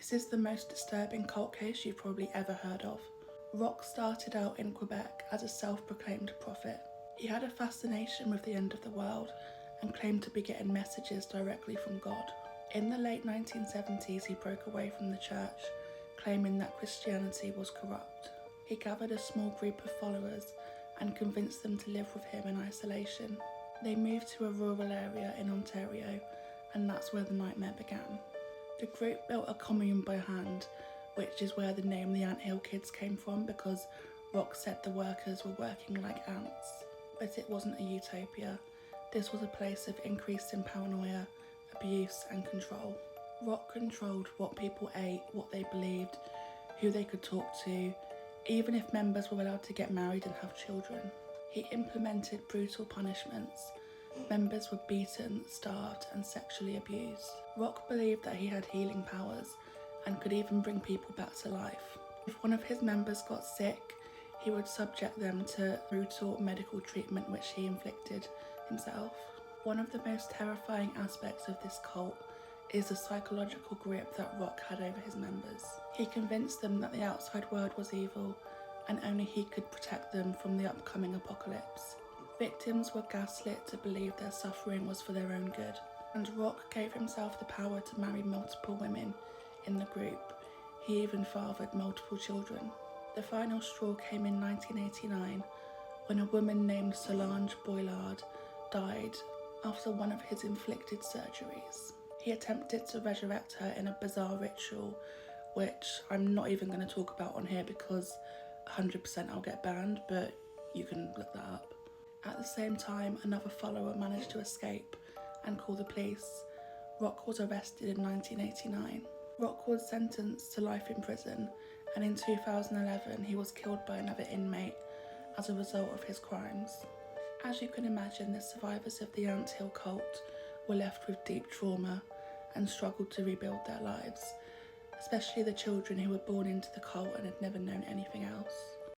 This is the most disturbing cult case you've probably ever heard of. Roch started out in Quebec as a self-proclaimed prophet. He had a fascination with the end of the world and claimed to be getting messages directly from God. In the late 1970s, he broke away from the church, claiming that Christianity was corrupt. He gathered a small group of followers and convinced them to live with him in isolation. They moved to a rural area in Ontario, and that's where the nightmare began. The group built a commune by hand, which is where the name the Anthill Kids came from, because Roch said the workers were working like ants. But it wasn't a utopia. This was a place of increasing paranoia, abuse and control. Roch controlled what people ate, what they believed, who they could talk to, even if members were allowed to get married and have children. He implemented brutal punishments. Members were beaten, starved and sexually abused. Roch believed that he had healing powers and could even bring people back to life. If one of his members got sick, he would subject them to brutal medical treatment which he inflicted himself. One of the most terrifying aspects of this cult is the psychological grip that Roch had over his members. He convinced them that the outside world was evil and only he could protect them from the upcoming apocalypse. Victims were gaslit to believe their suffering was for their own good, and Roch gave himself the power to marry multiple women in the group. He even fathered multiple children. The final straw came in 1989 when a woman named Solange Boillard died after one of his inflicted surgeries. He attempted to resurrect her in a bizarre ritual, which I'm not even going to talk about on here because 100% I'll get banned, but you can look that up. At the same time, another follower managed to escape and call the police. Roch was arrested in 1989. Roch was sentenced to life in prison, and in 2011 he was killed by another inmate as a result of his crimes. As you can imagine, the survivors of the Anthill cult were left with deep trauma and struggled to rebuild their lives, especially the children who were born into the cult and had never known anything else.